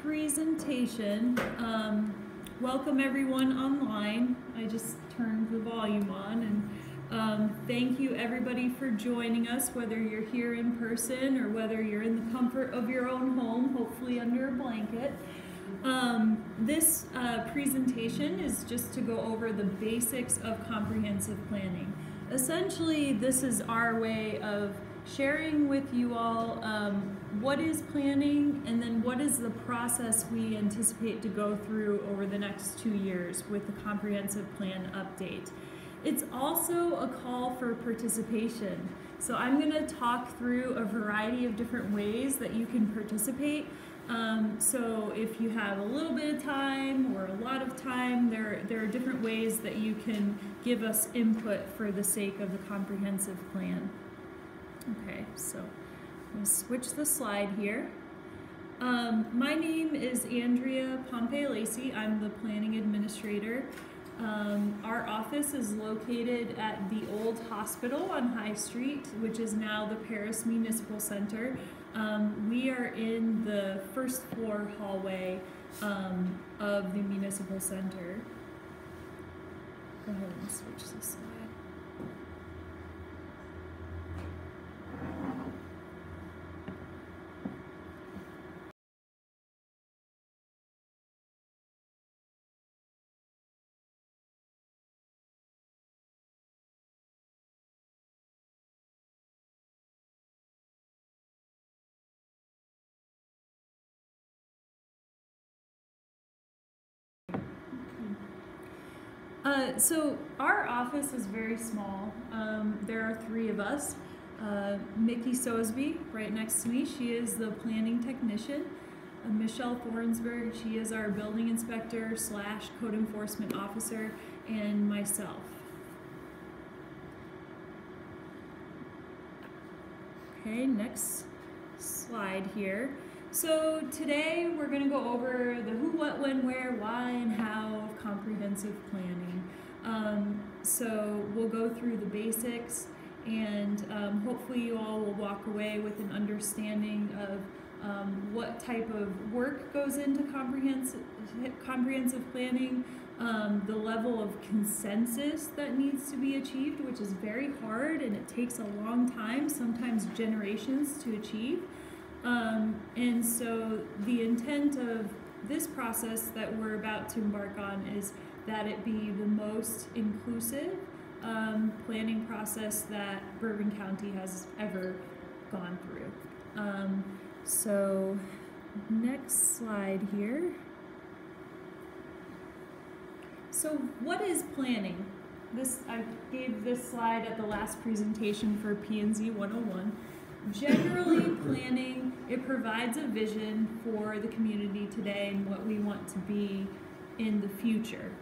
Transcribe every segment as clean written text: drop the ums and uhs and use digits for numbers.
presentation. Welcome everyone online. I just turned the volume on, and thank you everybody for joining us, whether you're here in person or whether you're in the comfort of your own home, hopefully under a blanket. This presentation is just to go over the basics of comprehensive planning. Essentially, this is our way of sharing with you all what is planning and then what is the process we anticipate to go through over the next 2 years with the comprehensive plan update. It's also a call for participation. So I'm going to talk through a variety of different ways that you can participate. So if you have a little bit of time or a lot of time, there are different ways that you can give us input for the sake of the comprehensive plan. Okay, so I'm going to switch the slide here. My name is Andrea Pompey-Lacey. I'm the planning administrator. Our office is located at the old hospital on High Street, which is now the Paris Municipal Center. We are in the first floor hallway of the Municipal Center. Go ahead and switch the slide. So our office is very small. There are 3 of us. Mickey Sosby, right next to me, she is the planning technician. Michelle Thornsberg, she is our building inspector / code enforcement officer, and myself. Okay, next slide here. So today we're going to go over the who, what, when, where, why, and how of comprehensive planning. So we'll go through the basics, and hopefully you all will walk away with an understanding of what type of work goes into comprehensive planning, the level of consensus that needs to be achieved, which is very hard and it takes a long time, sometimes generations, to achieve. And so the intent of this process that we're about to embark on is that it be the most inclusive planning process that Bourbon County has ever gone through. So next slide here. So what is planning? I gave this slide at the last presentation for P&Z 101. Generally, planning, it provides a vision for the community today and what we want to be in the future.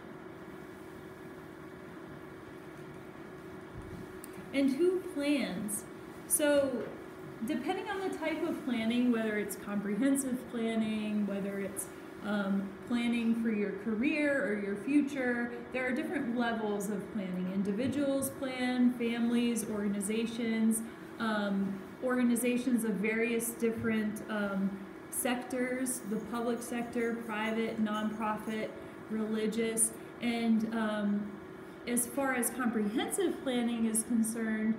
And who plans? So depending on the type of planning, whether it's comprehensive planning, whether it's planning for your career or your future, there are different levels of planning. Individuals plan, families, organizations, organizations of various different sectors, the public sector, private, nonprofit, religious, and as far as comprehensive planning is concerned,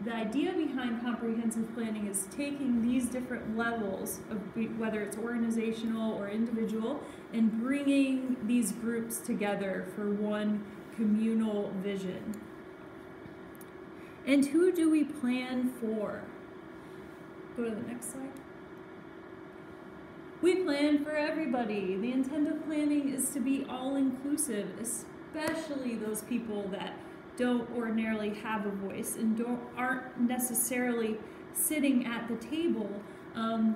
the idea behind comprehensive planning is taking these different levels of whether it's organizational or individual and bringing these groups together for one communal vision. And who do we plan for? Go to the next slide. We plan for everybody. The intent of planning is to be all-inclusive, especially those people that don't ordinarily have a voice and aren't necessarily sitting at the table.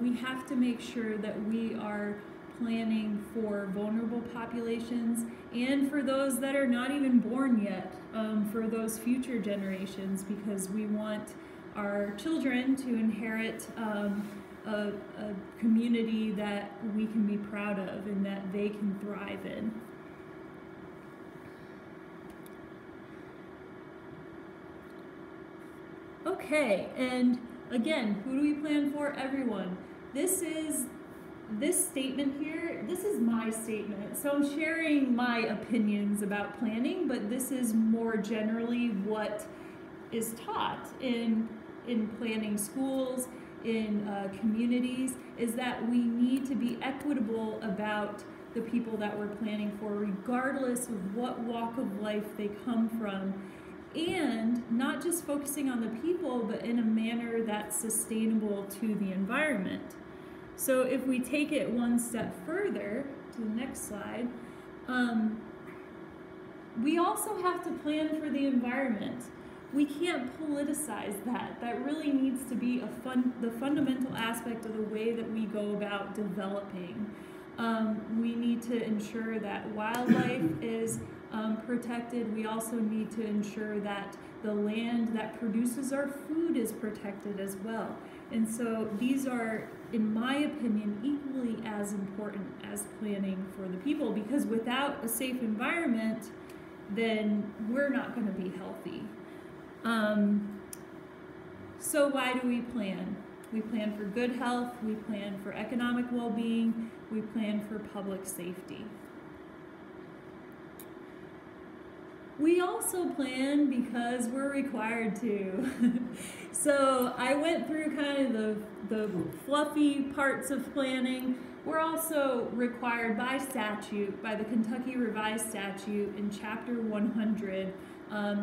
We have to make sure that we are planning for vulnerable populations and for those that are not even born yet, for those future generations, because we want our children to inherit a community that we can be proud of and that they can thrive in. Okay, and again, who do we plan for? Everyone. This is this statement here, this is my statement. So I'm sharing my opinions about planning, but this is more generally what is taught in planning schools, in communities, is that we need to be equitable about the people that we're planning for, regardless of what walk of life they come from, and not just focusing on the people, but in a manner that's sustainable to the environment. So if we take it one step further, to the next slide, we also have to plan for the environment. We can't politicize that. That really needs to be the fundamental aspect of the way that we go about developing. We need to ensure that wildlife is protected. We also need to ensure that the land that produces our food is protected as well. And so these are, in my opinion, equally as important as planning for the people, because without a safe environment, then we're not going to be healthy. So why do we plan? We plan for good health, we plan for economic well-being, we plan for public safety. We also plan because we're required to. So I went through kind of the fluffy parts of planning. We're also required by statute, by the Kentucky Revised Statute in Chapter 100,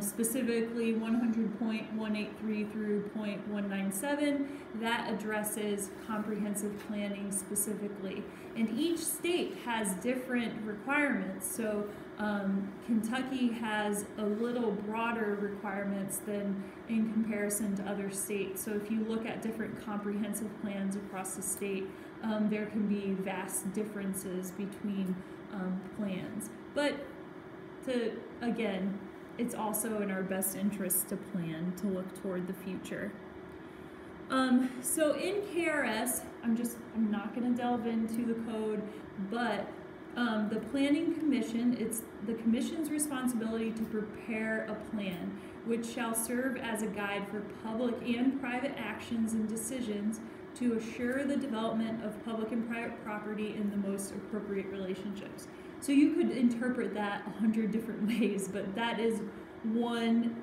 specifically 100.183 through .197, that addresses comprehensive planning specifically. And each state has different requirements. So Kentucky has a little broader requirements than in comparison to other states. So if you look at different comprehensive plans across the state, there can be vast differences between plans. But again, it's also in our best interest to plan, to look toward the future. So in KRS, I'm not going to delve into the code, but the Planning Commission, it's the Commission's responsibility to prepare a plan, which shall serve as a guide for public and private actions and decisions to assure the development of public and private property in the most appropriate relationships. So you could interpret that 100 different ways, but that is one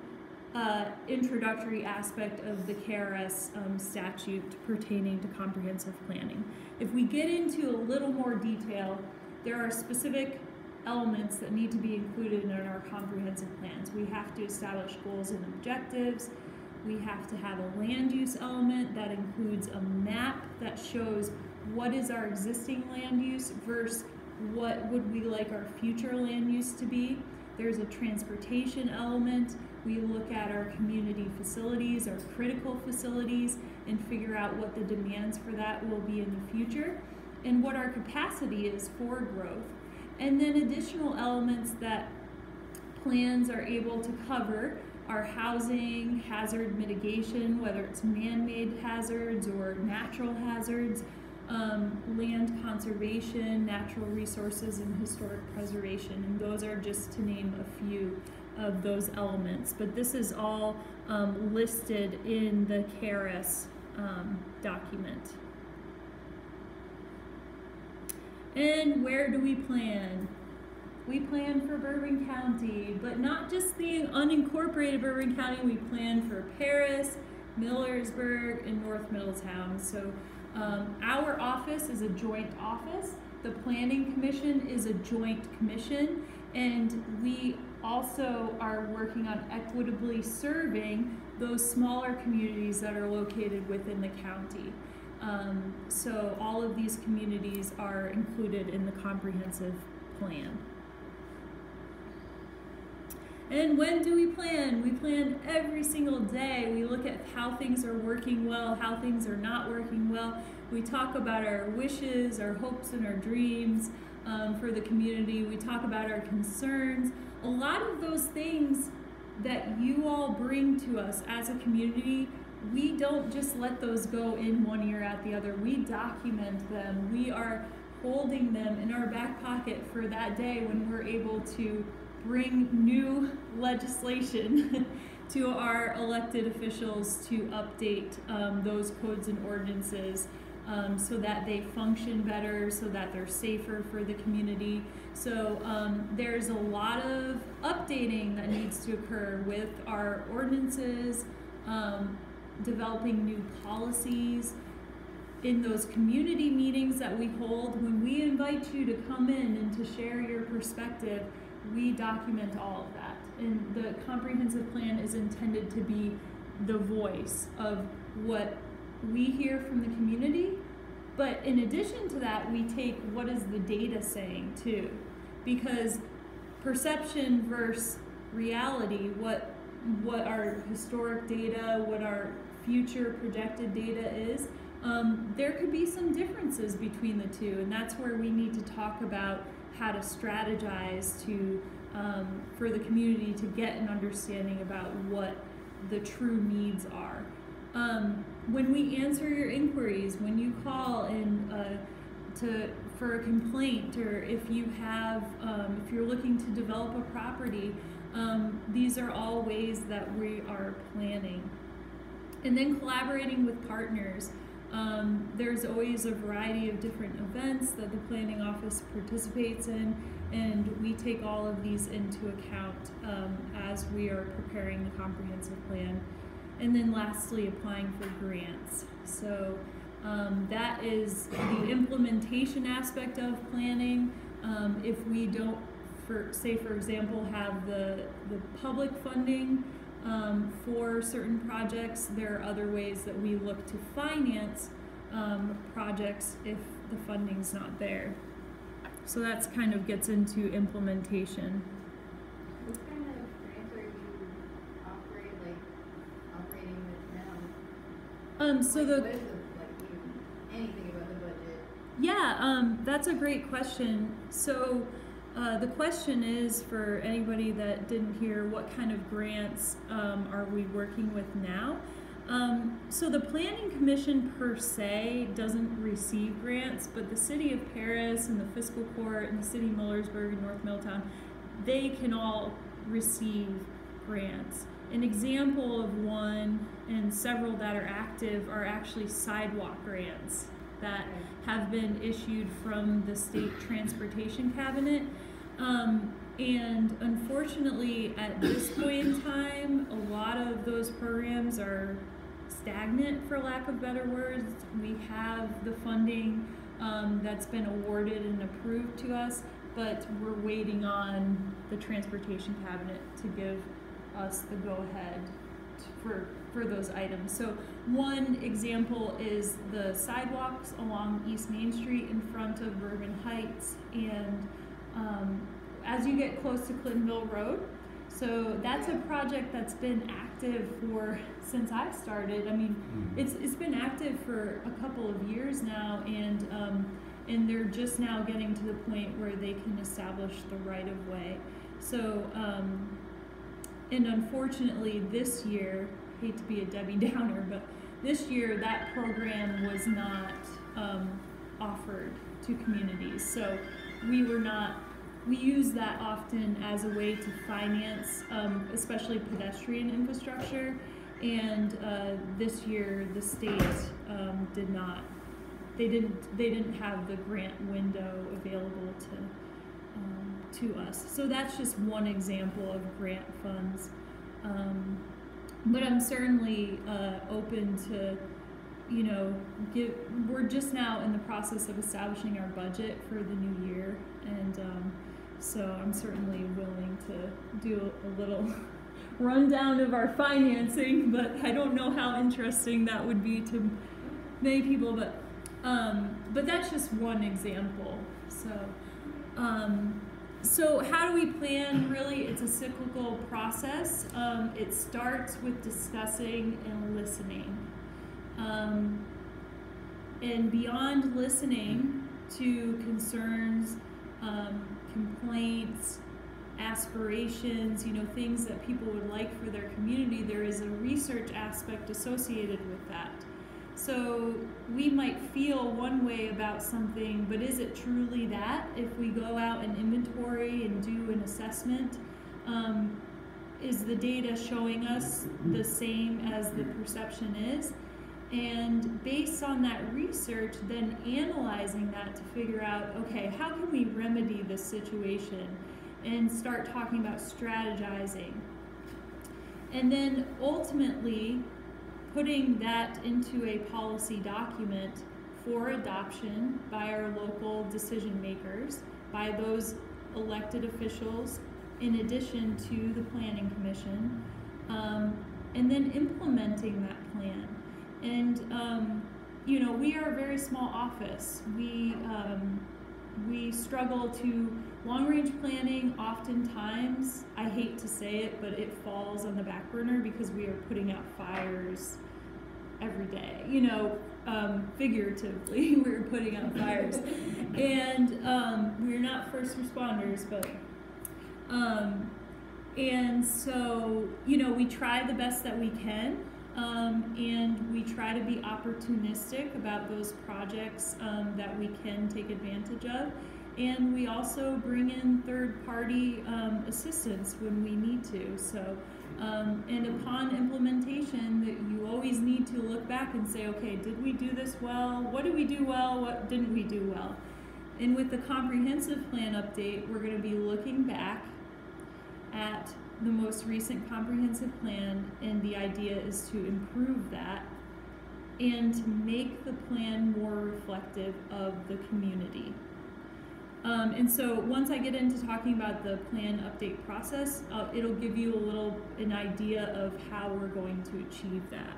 introductory aspect of the KRS statute pertaining to comprehensive planning. If we get into a little more detail, there are specific elements that need to be included in our comprehensive plans. We have to establish goals and objectives. We have to have a land use element that includes a map that shows what is our existing land use versus what would we like our future land use to be. There's a transportation element. We look at our community facilities, our critical facilities, and figure out what the demands for that will be in the future and what our capacity is for growth. And then additional elements that plans are able to cover are housing, hazard mitigation, whether it's man-made hazards or natural hazards, land conservation, natural resources, and historic preservation. And those are just to name a few of those elements. But this is all listed in the KRS document. And where do we plan? We plan for Bourbon County, but not just the unincorporated Bourbon County. We plan for Paris, Millersburg, and North Middletown. So our office is a joint office. The Planning Commission is a joint commission, and we also are working on equitably serving those smaller communities that are located within the county. So all of these communities are included in the comprehensive plan. And when do we plan? We plan every single day. We look at how things are working well, how things are not working well. We talk about our wishes, our hopes, and our dreams for the community. We talk about our concerns. A lot of those things that you all bring to us as a community, we don't just let those go in one ear out the other. We document them. We are holding them in our back pocket for that day when we're able to bring new legislation to our elected officials to update those codes and ordinances so that they function better, so that they're safer for the community. So there's a lot of updating that needs to occur with our ordinances, developing new policies. In those community meetings that we hold, when we invite you to come in and to share your perspective, we document all of that. And the comprehensive plan is intended to be the voice of what we hear from the community. But in addition to that, we take what is the data saying too. Because perception versus reality, what our historic data, what our future projected data is, there could be some differences between the two, and that's where we need to talk about how to strategize to for the community to get an understanding about what the true needs are. When we answer your inquiries, when you call in for a complaint, or if you have if you're looking to develop a property, these are all ways that we are planning. And then collaborating with partners. There's always a variety of different events that the planning office participates in, and we take all of these into account as we are preparing the comprehensive plan. And then lastly, applying for grants. So that is the implementation aspect of planning. If we don't, for example, have the public funding for certain projects, there are other ways that we look to finance projects if the funding's not there. So that's kind of gets into implementation. What kind of grants are you operating with now? So what is anything about the budget? Yeah, that's a great question. So the question is, for anybody that didn't hear, what kind of grants are we working with now? So the Planning Commission per se doesn't receive grants, but the City of Paris and the Fiscal Court and the City of Millersburg and North Middletown, they can all receive grants. An example of one, and several that are active, are actually sidewalk grants that have been issued from the State Transportation Cabinet. And unfortunately, at this point in time, a lot of those programs are stagnant, for lack of better words. We have the funding that's been awarded and approved to us, but we're waiting on the Transportation Cabinet to give us the go-ahead for those items. So one example is the sidewalks along East Main Street in front of Bourbon Heights, and as you get close to Clintonville Road. So that's a project that's been active since I started. I mean, it's been active for a couple of years now, and they're just now getting to the point where they can establish the right of way. So, and unfortunately this year, hate to be a Debbie Downer, but this year that program was not offered to communities. So we use that often as a way to finance, especially pedestrian infrastructure. And this year, the state did not. They didn't have the grant window available to us. So that's just one example of grant funds. But I'm certainly open to, we're just now in the process of establishing our budget for the new year, and so I'm certainly willing to do a little rundown of our financing, but I don't know how interesting that would be to many people, but that's just one example. So how do we plan? Really, it's a cyclical process. It starts with discussing and listening. And beyond listening to concerns, complaints, aspirations, things that people would like for their community, there is a research aspect associated with that. So we might feel one way about something, but is it truly that? If we go out and inventory and do an assessment, is the data showing us the same as the perception is? And based on that research, then analyzing that to figure out, okay, how can we remedy this situation and start talking about strategizing. And then ultimately putting that into a policy document for adoption by our local decision makers, by those elected officials, in addition to the Planning Commission, and then implementing that plan. And you know, we are a very small office. We struggle to long-range planning. Oftentimes, I hate to say it, but it falls on the back burner because we are putting out fires every day. You know, figuratively, we're putting out fires, and we're not first responders, but. And so, you know, we try the best that we can, and we try to be opportunistic about those projects that we can take advantage of. And we also bring in third-party assistance when we need to. So, and upon implementation, that you always need to look back and say, okay, did we do this well? What did we do well? What didn't we do well? And with the comprehensive plan update, we're going to be looking back at the most recent comprehensive plan, and the idea is to improve that and to make the plan more reflective of the community. And so once I get into talking about the plan update process, it'll give you an idea of how we're going to achieve that.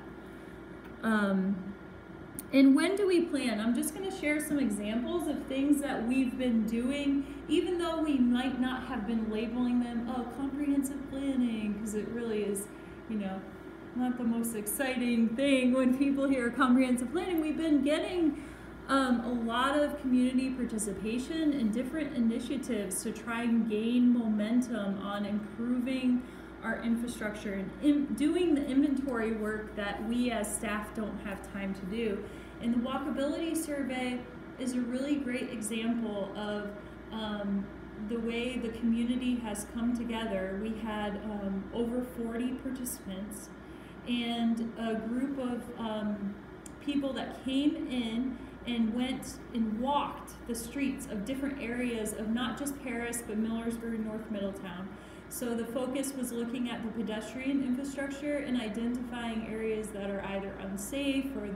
And when do we plan? I'm just going to share some examples of things that we've been doing, even though we might not have been labeling them, oh, comprehensive planning, because it really is, you know, not the most exciting thing when people hear comprehensive planning. We've been getting a lot of community participation in different initiatives to try and gain momentum on improving our infrastructure and doing the inventory work that we as staff don't have time to do. And the walkability survey is a really great example of the way the community has come together. We had over 40 participants and a group of people that came in and went and walked the streets of different areas of not just Paris, but Millersburg, North Middletown. So the focus was looking at the pedestrian infrastructure and identifying areas that are either unsafe or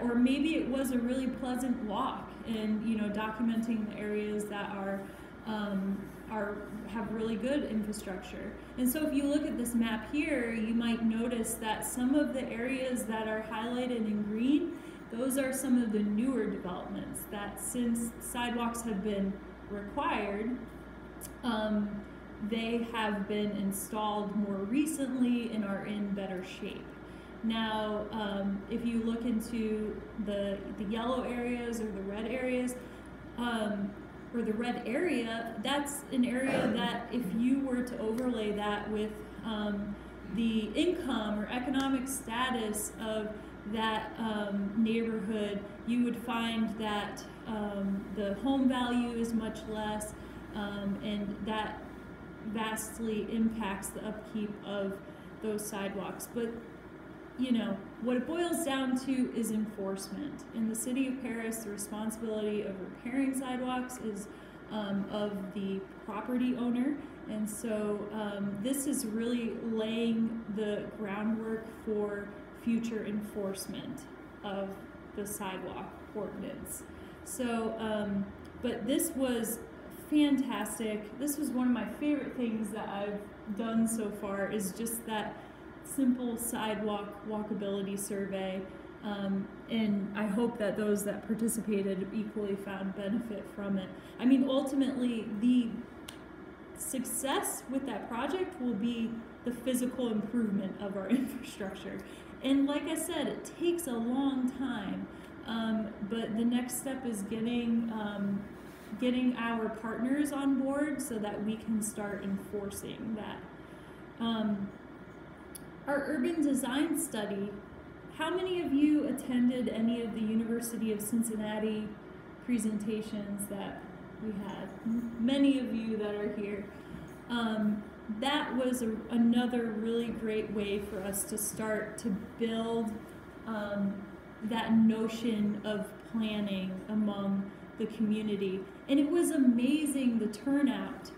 or maybe it was a really pleasant walk, and you know, documenting the areas that have really good infrastructure. And so if you look at this map here, you might notice that some of the areas that are highlighted in green, those are some of the newer developments that, since sidewalks have been required, they have been installed more recently and are in better shape. Now, if you look into the yellow areas or the red areas, or the red area, that's an area that if you were to overlay that with the income or economic status of that neighborhood, you would find that the home value is much less, and that vastly impacts the upkeep of those sidewalks. But you know, what it boils down to is enforcement. In the city of Paris, the responsibility of repairing sidewalks is of the property owner. And so this is really laying the groundwork for future enforcement of the sidewalk ordinance. So, but this was fantastic. This was one of my favorite things that I've done so far, is just that simple sidewalk walkability survey, and I hope that those that participated equally found benefit from it. I mean, ultimately, the success with that project will be the physical improvement of our infrastructure. And like I said, it takes a long time, but the next step is getting our partners on board so that we can start enforcing that. Our urban design study, how many of you attended any of the University of Cincinnati presentations that we had? Many of you that are here. That was another really great way for us to start to build that notion of planning among the community. And it was amazing, the turnout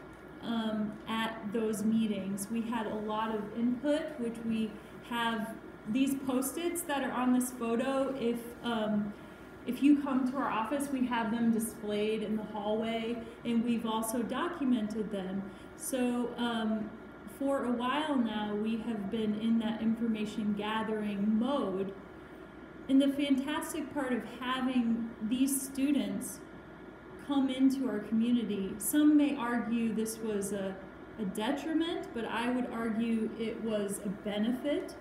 at those meetings. We had a lot of input, which we have these Post-its that are on this photo. If you come to our office, we have them displayed in the hallway, and we've also documented them. So for a while now, we have been in that information gathering mode. And the fantastic part of having these students come into our community, some may argue this was a detriment, but I would argue it was a benefit,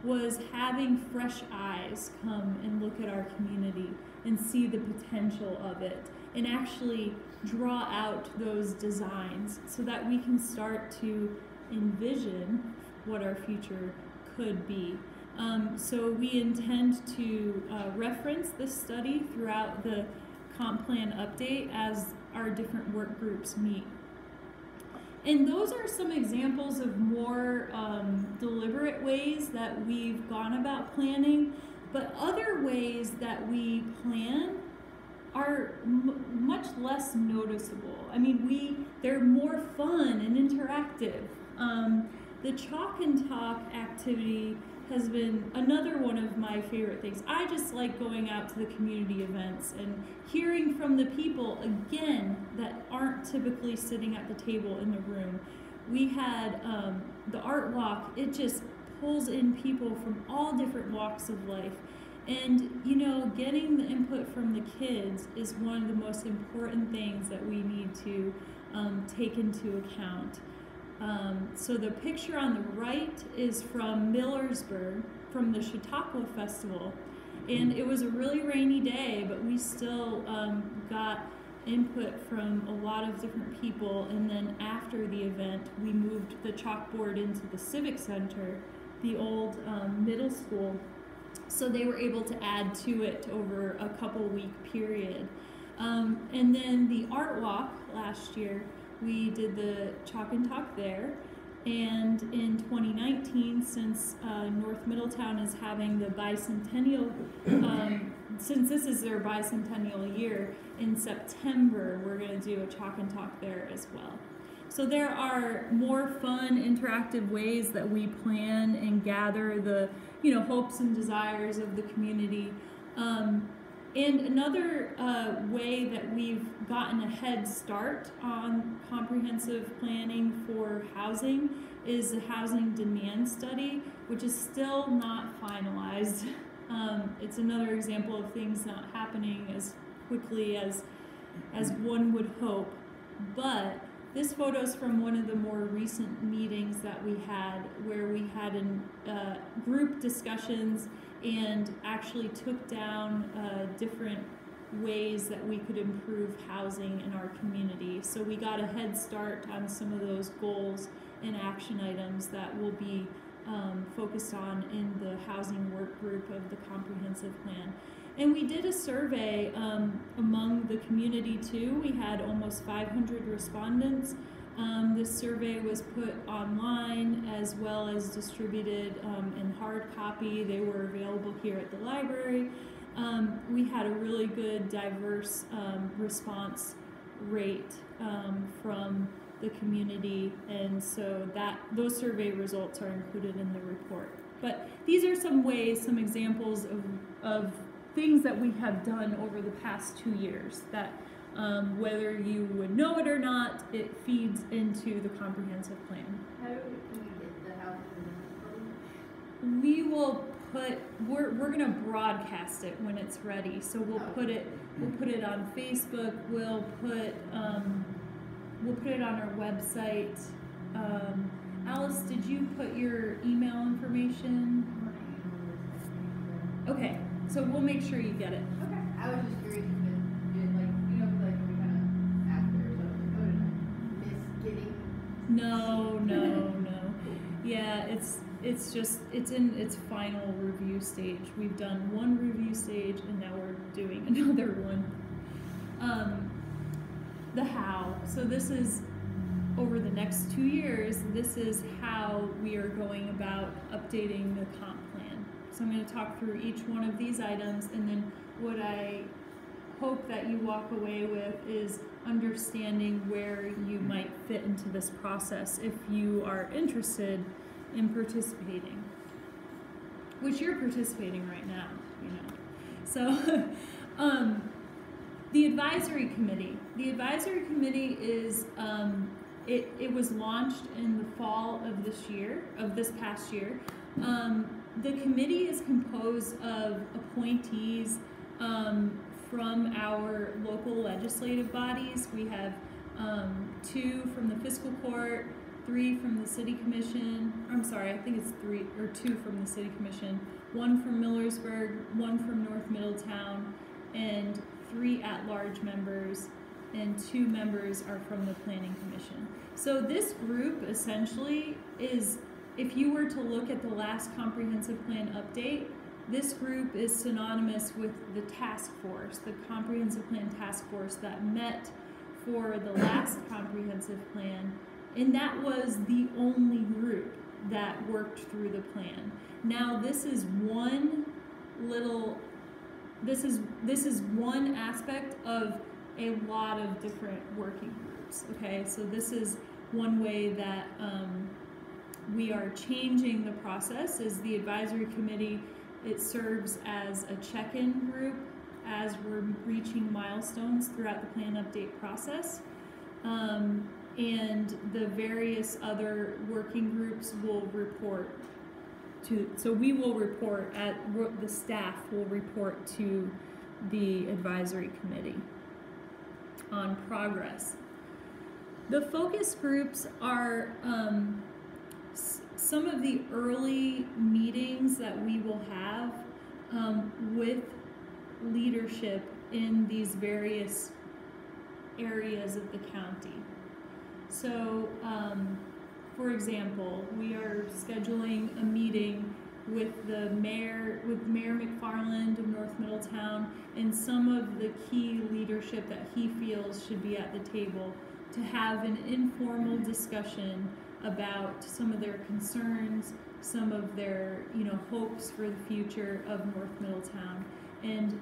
was having fresh eyes come and look at our community and see the potential of it and actually draw out those designs so that we can start to envision what our future could be. So we intend to reference this study throughout the comp plan update as our different work groups meet. And those are some examples of more deliberate ways that we've gone about planning, but other ways that we plan are much less noticeable. I mean, they're more fun and interactive. The Chalk and Talk activity has been another one of my favorite things. I just like going out to the community events and hearing from the people, again, that aren't typically sitting at the table in the room. We had the art walk. It just pulls in people from all different walks of life. And, you know, getting the input from the kids is one of the most important things that we need to take into account. So the picture on the right is from Millersburg, from the Chautauqua Festival. And it was a really rainy day, but we still got input from a lot of different people. And then after the event, we moved the chalkboard into the Civic Center, the old middle school. So they were able to add to it over a couple-week period. And then the art walk last year, we did the Chalk and Talk there. And in 2019, since North Middletown is having the bicentennial, since this is their bicentennial year, in September, we're going to do a Chalk and Talk there as well. So there are more fun, interactive ways that we plan and gather the, you know, hopes and desires of the community. And another way that we've gotten a head start on comprehensive planning for housing is the housing demand study, which is still not finalized. It's another example of things not happening as quickly as one would hope. But this photo is from one of the more recent meetings that we had, where we had group discussions and actually took down different ways that we could improve housing in our community. So we got a head start on some of those goals and action items that will be focused on in the housing work group of the comprehensive plan. And we did a survey among the community too. We had almost 500 respondents. This survey was put online as well as distributed in hard copy. They were available here at the library. We had a really good, diverse response rate from the community, and so those survey results are included in the report. But these are some ways, some examples of things that we have done over the past 2 years that whether you would know it or not, it feeds into the comprehensive plan. How do we get the house? We will put, we're gonna broadcast it when it's ready. So we'll put it on Facebook. We'll put it on our website. Alice, did you put your email information? Okay, so we'll make sure you get it. Okay. I was just curious if it like, you know, like we kind of after or something, oh, did I miss getting? No. Yeah, it's just, it's in its final review stage. We've done one review stage and now we're doing another one. The how. So this is, over the next 2 years, this is how we are going about updating the comp plan. So I'm going to talk through each one of these items, and then what I hope that you walk away with is understanding where you might fit into this process if you are interested in participating, which you're participating right now, you know. So the advisory committee. The advisory committee is, it was launched in the fall of this past year. The committee is composed of appointees from our local legislative bodies. We have 2 from the fiscal court, 3 from the city commission. I'm sorry, I think it's 3 or 2 from the city commission, 1 from Millersburg, 1 from North Middletown, and 3 at-large members, and 2 members are from the planning commission. So this group essentially is, if you were to look at the last comprehensive plan update, this group is synonymous with the task force, the comprehensive plan task force that met for the last comprehensive plan, and that was the only group that worked through the plan. Now this is one aspect of a lot of different working groups, okay? So this is one way that we are changing the process. Is the advisory committee, it serves as a check-in group as we're reaching milestones throughout the plan update process. And the various other working groups will report to, so we will report the staff will report to the advisory committee on progress. The focus groups are some of the early meetings that we will have with leadership in these various areas of the county. So, for example, we are scheduling a meeting with Mayor McFarland of North Middletown and some of the key leadership that he feels should be at the table to have an informal discussion about some of their concerns, some of their, hopes for the future of North Middletown. And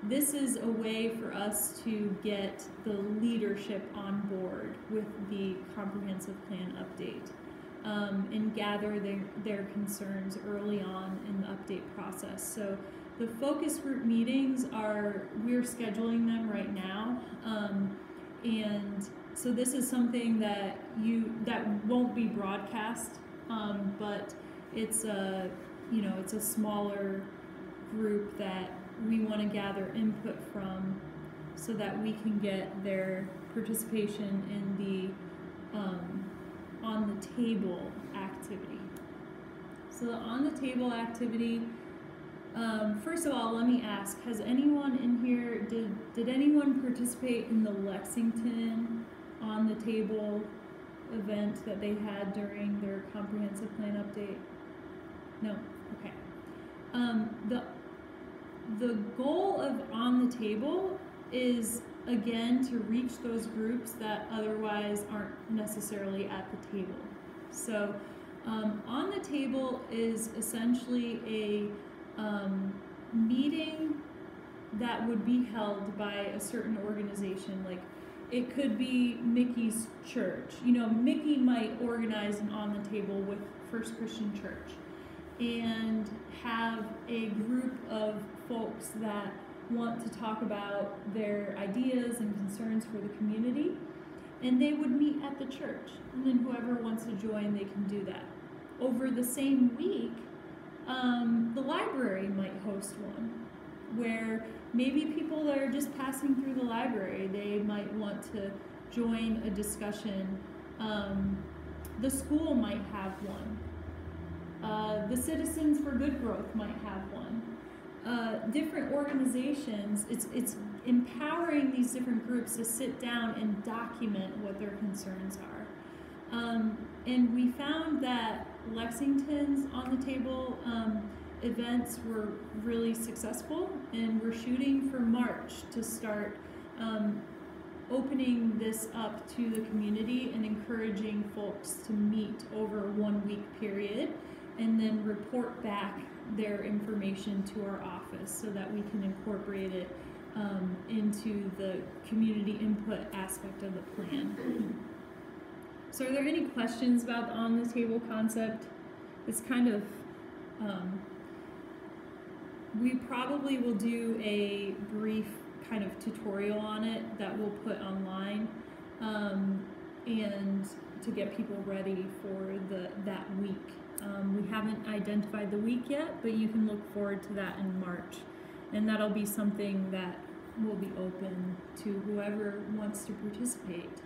this is a way for us to get the leadership on board with the comprehensive plan update and gather their concerns early on in the update process. So the focus group meetings we're scheduling them right now. And so this is something that won't be broadcast, but it's it's a smaller group that we want to gather input from so that we can get their participation in the on the table activity. So the on the table activity, first of all, let me ask, has anyone in here, did anyone participate in the Lexington on the table event that they had during their comprehensive plan update? No? Okay. The goal of on the table is, again, to reach those groups that otherwise aren't necessarily at the table. So on the table is essentially a meeting that would be held by a certain organization. Like, it could be Mickey's church. Mickey might organize an on the table with First Christian Church and have a group of folks that want to talk about their ideas and concerns for the community, and they would meet at the church, and then whoever wants to join, they can do that. Over the same week, the library might host one where maybe people that are just passing through the library, they might want to join a discussion. The school might have one. The Citizens for Good Growth might have one. Different organizations, it's empowering these different groups to sit down and document what their concerns are. And we found that Lexington's on the table events were really successful, and we're shooting for March to start opening this up to the community and encouraging folks to meet over a 1-week period and then report back their information to our office so that we can incorporate it into the community input aspect of the plan. So are there any questions about the on the table concept? It's kind of, we probably will do a brief kind of tutorial on it that we'll put online, and to get people ready for that week. We haven't identified the week yet, but you can look forward to that in March. And that'll be something that will be open to whoever wants to participate.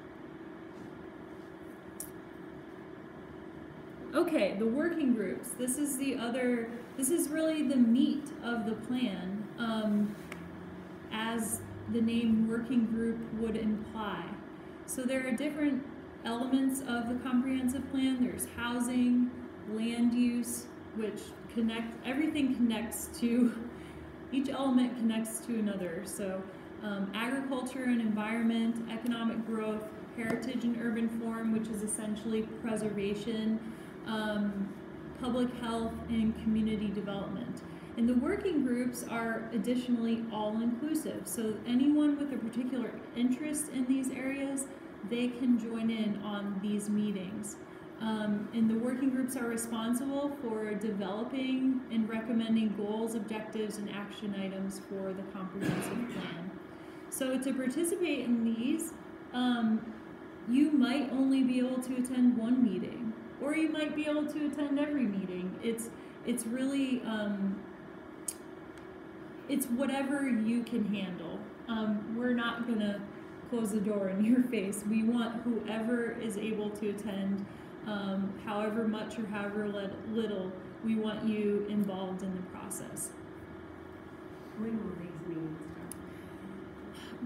Okay, the working groups. This is really the meat of the plan, as the name working group would imply. So there are different elements of the comprehensive plan. There's housing, land use, which everything connects to, each element connects to another. So agriculture and environment, economic growth, heritage and urban form, which is essentially preservation, public health, and community development. And the working groups are additionally all-inclusive. So anyone with a particular interest in these areas, they can join in on these meetings. And the working groups are responsible for developing and recommending goals, objectives, and action items for the comprehensive plan. So to participate in these, you might only be able to attend one meeting, or you might be able to attend every meeting. It's really, it's whatever you can handle. We're not gonna close the door in your face. We want whoever is able to attend, however much or however little, we want you involved in the process. When will these meetings start?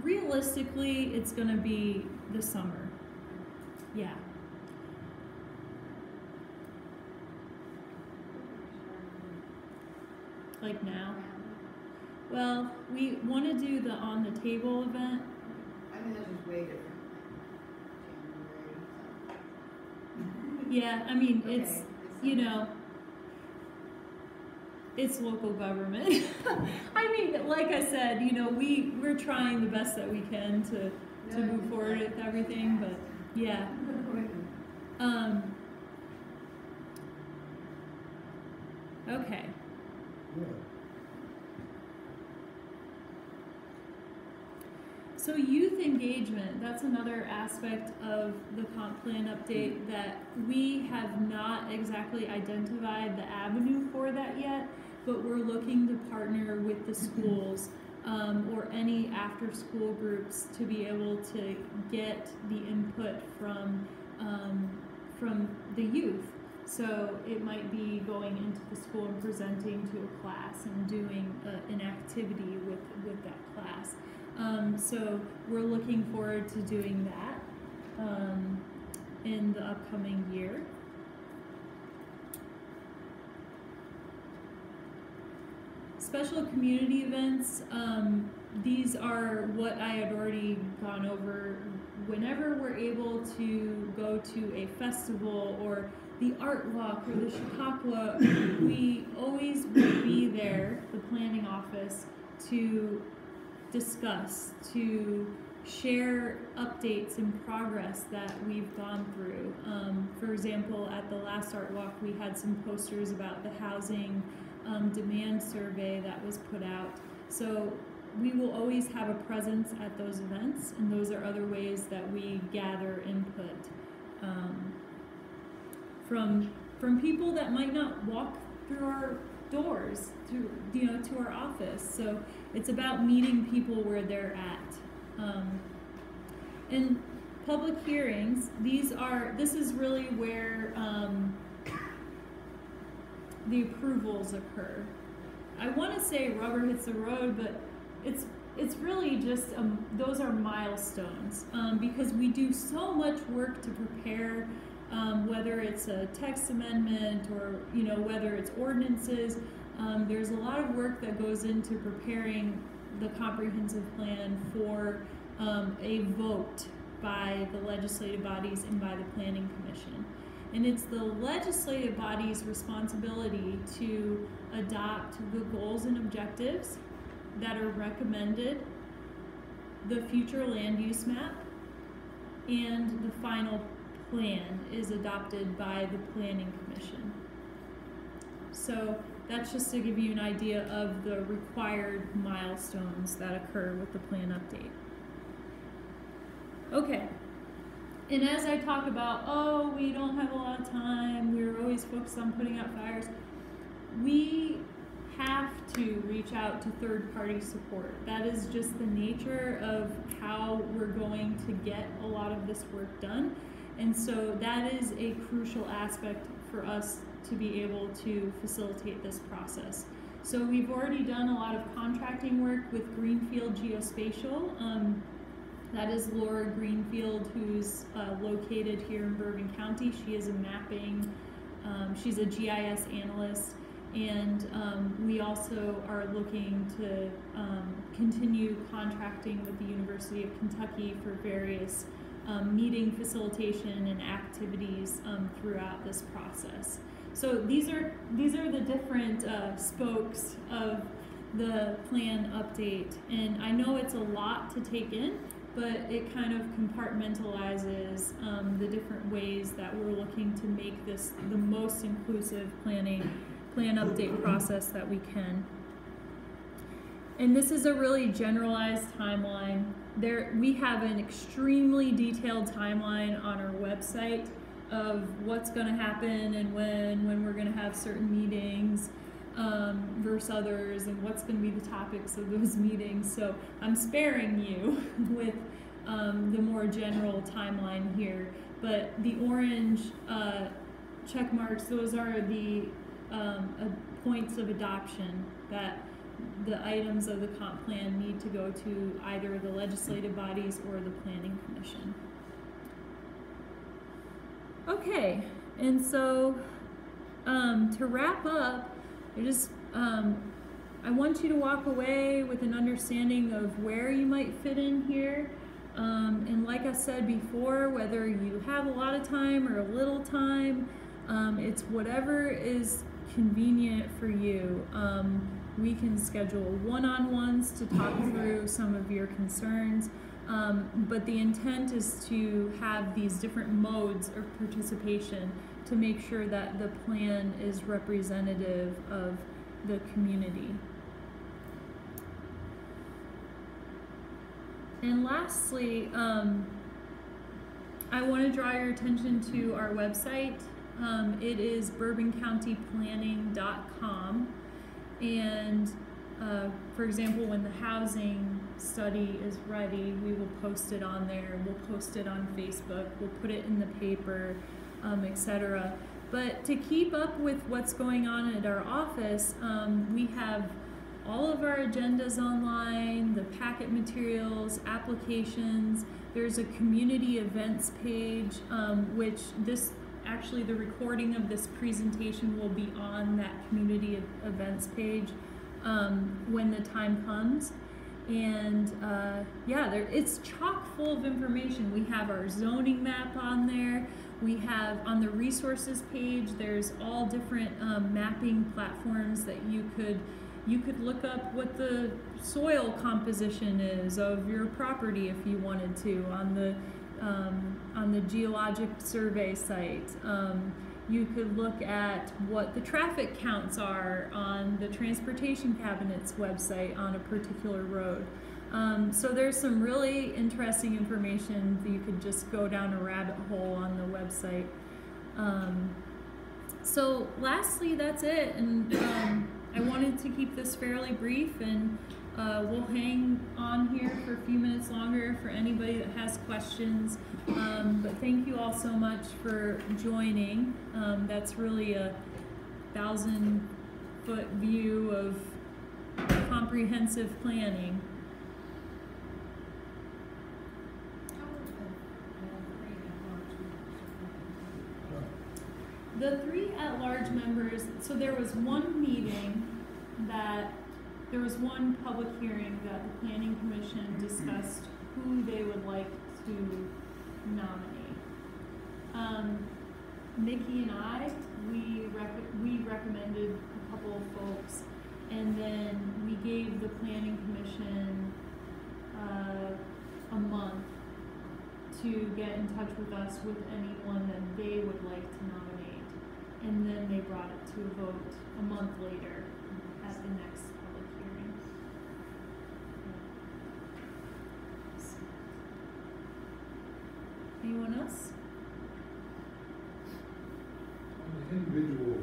Realistically, it's gonna be the summer. Yeah. Like now? Well, we want to do the on the table event. I mean, that's just way different. Yeah, I mean, Okay, it's, you know, it's local government. I mean, like I said, you know, we're trying the best that we can to move forward with everything, but yeah. Okay. Yeah. So youth engagement, that's another aspect of the comp plan update that we have not exactly identified the avenue for that yet, but we're looking to partner with the schools or any after school groups to be able to get the input from the youth. So it might be going into the school and presenting to a class and doing an activity with that class. So we're looking forward to doing that in the upcoming year. Special community events, these are what I had already gone over. Whenever we're able to go to a festival or the art walk or the Chautauqua, we always will be there, the planning office, to discuss, to share updates and progress that we've gone through. For example, at the last art walk, we had some posters about the housing demand survey that was put out. So we will always have a presence at those events, and those are other ways that we gather input from people that might not walk through our doors, to our office. So it's about meeting people where they're at. And public hearings, this is really where the approvals occur. I want to say rubber hits the road, but it's really just those are milestones because we do so much work to prepare, whether it's a text amendment or whether it's ordinances. There's a lot of work that goes into preparing the comprehensive plan for a vote by the legislative bodies and by the Planning Commission. And it's the legislative body's responsibility to adopt the goals and objectives that are recommended, the future land use map, and the final plan is adopted by the Planning Commission. So that's just to give you an idea of the required milestones that occur with the plan update. Okay, and as I talk about, oh, we don't have a lot of time, we're always focused on putting out fires, we have to reach out to third-party support. That is just the nature of how we're going to get a lot of this work done. And so that is a crucial aspect for us to be able to facilitate this process. So we've already done a lot of contracting work with Greenfield Geospatial. That is Laura Greenfield, who's located here in Bourbon County. She is a mapping, she's a GIS analyst, and we also are looking to continue contracting with the University of Kentucky for various meeting facilitation and activities throughout this process. So these are the different spokes of the plan update, and I know it's a lot to take in, but it kind of compartmentalizes the different ways that we're looking to make this the most inclusive plan update process that we can. And this is a really generalized timeline. We have an extremely detailed timeline on our website of what's going to happen and when we're going to have certain meetings versus others, and what's going to be the topics of those meetings. So I'm sparing you with the more general timeline here, but the orange check marks, those are the points of adoption that the items of the comp plan need to go to either the legislative bodies or the Planning Commission. Okay, and so to wrap up, I want you to walk away with an understanding of where you might fit in here. And like I said before, whether you have a lot of time or a little time, it's whatever is convenient for you. We can schedule one-on-ones to talk through some of your concerns, but the intent is to have these different modes of participation to make sure that the plan is representative of the community. And lastly, I want to draw your attention to our website. It is bourboncountyplanning.com, and for example, when the housing study is ready, we will post it on there. We'll post it on Facebook. We'll put it in the paper, etc. But to keep up with what's going on at our office, we have all of our agendas online, the packet materials, applications. There's a community events page, which actually the recording of this presentation will be on that community events page when the time comes. And yeah, it's chock full of information. We have our zoning map on there. We have on the resources page, there's all different mapping platforms that you could look up what the soil composition is of your property if you wanted to on the Geologic Survey site. You could look at what the traffic counts are on the Transportation Cabinet's website on a particular road. So there's some really interesting information that you could just go down a rabbit hole on the website. So lastly, that's it. And I wanted to keep this fairly brief, and we'll hang on here for a few minutes longer for anybody that has questions. But thank you all so much for joining. That's really a 1,000-foot view of comprehensive planning. The 3 at-large members, so there was one meeting there was one public hearing that the Planning Commission discussed who they would like to nominate. Mickey and I, we recommended a couple of folks, and then we gave the planning commission a month to get in touch with us with anyone that they would like to nominate, and then they brought it to a vote a month later at the next public hearing. Anyone else? On the individual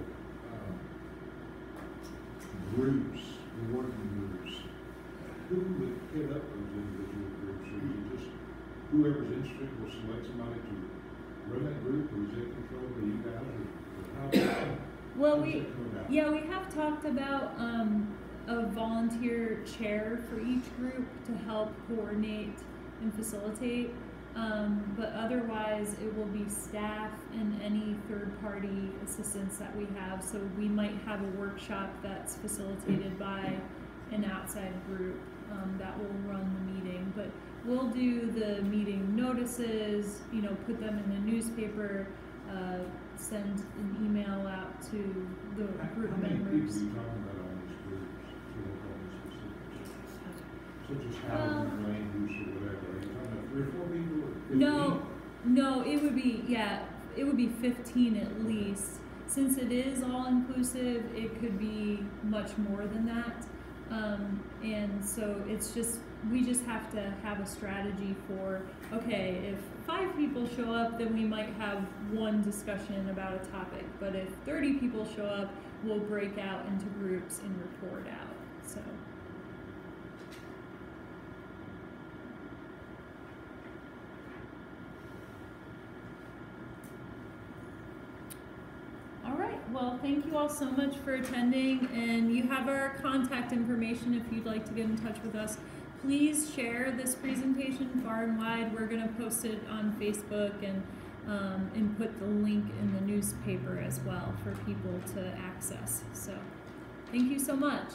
groups, the working groups, who would head up those individual groups? Or is it just whoever's interested will select somebody to run that group, or is it controlled by you guys, or how? Well, how does that come about? we have talked about a volunteer chair for each group to help coordinate and facilitate. But otherwise, it will be staff and any third-party assistance that we have. So we might have a workshop that's facilitated by an outside group that will run the meeting. But we'll do the meeting notices, put them in the newspaper, send an email out to the group How many people are members. you talking about on these groups? So we'll call these specifics. Such as housing, land use, or whatever. Are you talking about 3 or 4 people, or 15? No, it would be 15 at least. Since it is all inclusive, it could be much more than that. And so we just have to have a strategy for, okay, if 5 people show up, then we might have one discussion about a topic. But if 30 people show up, we'll break out into groups and report out. So. All right, well, thank you all so much for attending, and you have our contact information if you'd like to get in touch with us. Please share this presentation far and wide. We're going to post it on Facebook and put the link in the newspaper as well for people to access. So, thank you so much.